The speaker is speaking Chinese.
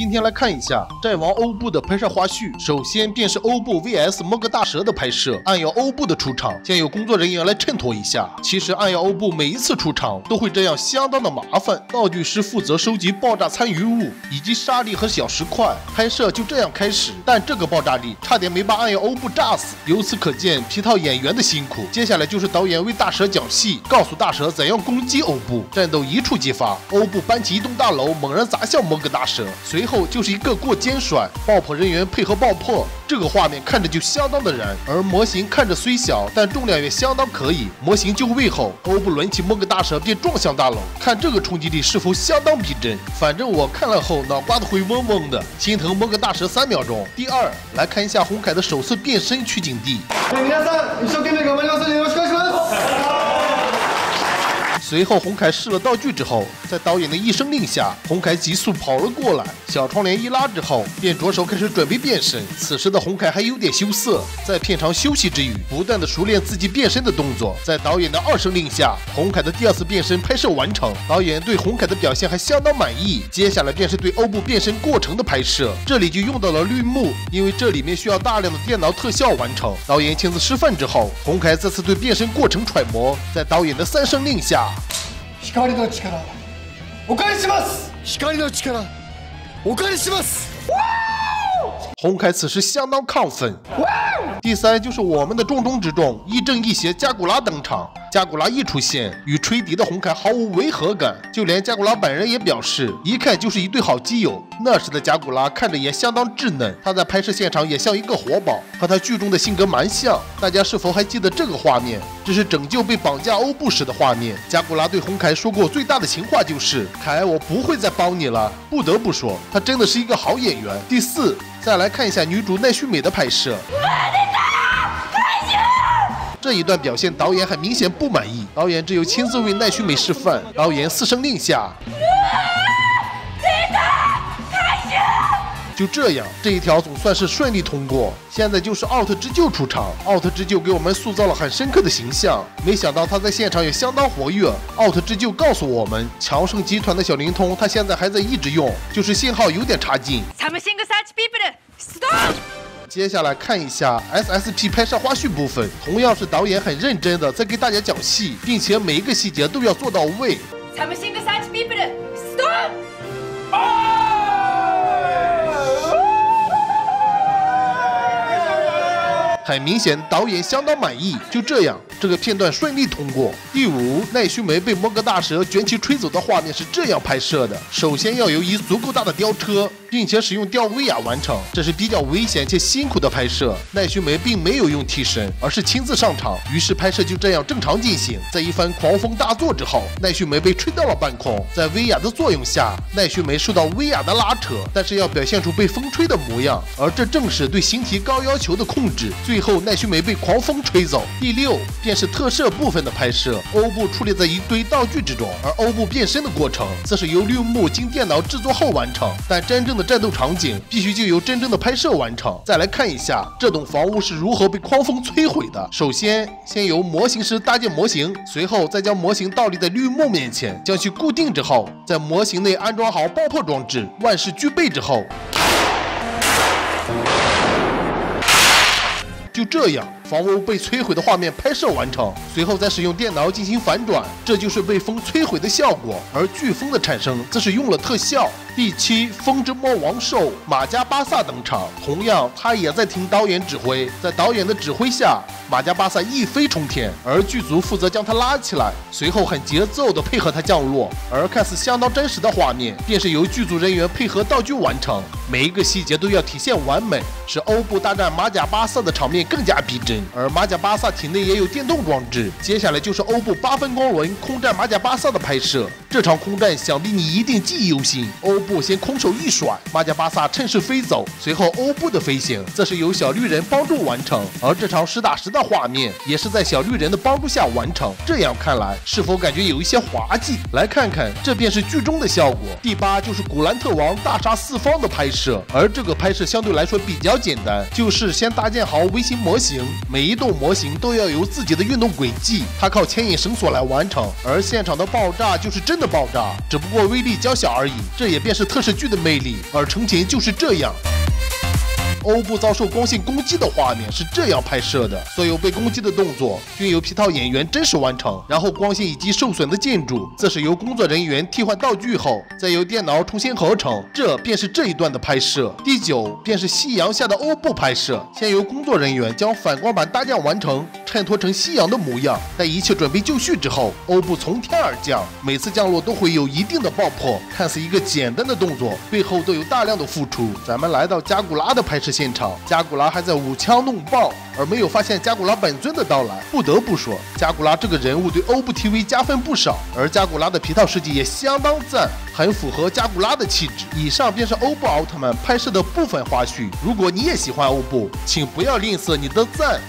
今天来看一下战王欧布的拍摄花絮。首先便是欧布 vs 摩格大蛇的拍摄，暗耀欧布的出场，先由工作人员来衬托一下。其实暗耀欧布每一次出场都会这样相当的麻烦，道具师负责收集爆炸参与物以及沙粒和小石块，拍摄就这样开始。但这个爆炸力差点没把暗耀欧布炸死，由此可见皮套演员的辛苦。接下来就是导演为大蛇讲戏，告诉大蛇怎样攻击欧布，战斗一触即发，欧布搬起一栋大楼猛然砸向摩格大蛇，随后就是一个过肩甩，爆破人员配合爆破，这个画面看着就相当的燃。而模型看着虽小，但重量也相当可以。模型就位后，欧布抡起摩格大蛇便撞向大楼，看这个冲击力是否相当逼真。反正我看了后脑瓜子会嗡嗡的，心疼摩格大蛇3秒钟。第二，来看一下红凯的首次变身取景地。随后红凯试了道具之后，在导演的一声令下，红凯急速跑了过来，小窗帘一拉之后，便着手开始准备变身。此时的红凯还有点羞涩，在片场休息之余，不断的熟练自己变身的动作。在导演的2声令下，红凯的第2次变身拍摄完成，导演对红凯的表现还相当满意。接下来便是对欧布变身过程的拍摄，这里就用到了绿幕，因为这里面需要大量的电脑特效完成。导演亲自示范之后，红凯再次对变身过程揣摩，在导演的3声令下。光の力、お借りします。光の力、お借りします。红凯此时相当亢奋。第3就是我们的重中之重，亦正亦邪加古拉登场。加古拉一出现，与吹笛的红凯毫无违和感，就连加古拉本人也表示，一看就是一对好基友。那时的加古拉看着也相当稚嫩，他在拍摄现场也像一个活宝，和他剧中的性格蛮像。大家是否还记得这个画面？这是拯救被绑架欧布时的画面。加古拉对红凯说过最大的情话就是：“凯，我不会再帮你了。”不得不说，他真的是一个好演员。第4，再来看一下女主奈绪美的拍摄。这一段表现导演很明显不满意，导演只有亲自为奈绪美示范。导演4声令下，就这样，这一条总算是顺利通过。现在就是奥特之救出场，奥特之救给我们塑造了很深刻的形象，没想到他在现场也相当活跃。奥特之救告诉我们，强盛集团的小灵通他现在还在一直用，就是信号有点差劲。接下来看一下 SSP 拍摄花絮部分，同样是导演很认真的在给大家讲戏，并且每一个细节都要做到位。很明显，导演相当满意。就这样，这个片段顺利通过。第5，奈绪美被摩格大蛇卷起吹走的画面是这样拍摄的：首先要有一足够大的吊车，并且使用吊威亚完成，这是比较危险且辛苦的拍摄。奈绪美并没有用替身，而是亲自上场，于是拍摄就这样正常进行。在一番狂风大作之后，奈绪美被吹到了半空，在威亚的作用下，奈绪美受到威亚的拉扯，但是要表现出被风吹的模样，而这正是对形体高要求的控制。最后奈绪美被狂风吹走。第6便是特摄部分的拍摄，欧布矗立在一堆道具之中，而欧布变身的过程则是由绿幕经电脑制作后完成，但真正的战斗场景必须就由真正的拍摄完成。再来看一下这栋房屋是如何被狂风摧毁的。首先由模型师搭建模型，随后再将模型倒立在绿幕面前，将其固定之后，在模型内安装好爆破装置，万事俱备之后，就这样，房屋被摧毁的画面拍摄完成，随后再使用电脑进行反转，这就是被风摧毁的效果。而飓风的产生则是用了特效。第7，风之魔王兽马加巴萨登场，同样他也在听导演指挥，在导演的指挥下，马加巴萨一飞冲天，而剧组负责将他拉起来，随后很节奏的配合他降落。而看似相当真实的画面，便是由剧组人员配合道具完成，每一个细节都要体现完美，使欧布大战马甲巴萨的场面更加逼真。而马甲巴萨体内也有电动装置。接下来就是欧布8分光轮空战马甲巴萨的拍摄，这场空战想必你一定记忆犹新。欧布先空手一甩，马甲巴萨趁势飞走，随后欧布的飞行则是由小绿人帮助完成，而这场实打实的画面也是在小绿人的帮助下完成。这样看来，是否感觉有一些滑稽？来看看，这便是剧中的效果。第8就是古兰特王大杀四方的拍摄，而这个拍摄相对来说比较简单，就是先搭建好微型模型，每一栋模型都要有自己的运动轨迹，它靠牵引绳索来完成，而现场的爆炸就是真的的爆炸，只不过威力较小而已。这也便是特摄剧的魅力，而成前就是这样。欧布遭受光线攻击的画面是这样拍摄的，所有被攻击的动作均由皮套演员真实完成，然后光线以及受损的建筑则是由工作人员替换道具后，再由电脑重新合成。这便是这一段的拍摄。第9便是夕阳下的欧布拍摄，先由工作人员将反光板搭降完成，衬托成夕阳的模样。在一切准备就绪之后，欧布从天而降，每次降落都会有一定的爆破，看似一个简单的动作，背后都有大量的付出。咱们来到加古拉的拍摄现场，加古拉还在舞枪弄棒，而没有发现加古拉本尊的到来。不得不说，加古拉这个人物对欧布 TV 加分不少，而加古拉的皮套设计也相当赞，很符合加古拉的气质。以上便是欧布奥特曼拍摄的部分花絮。如果你也喜欢欧布，请不要吝啬你的赞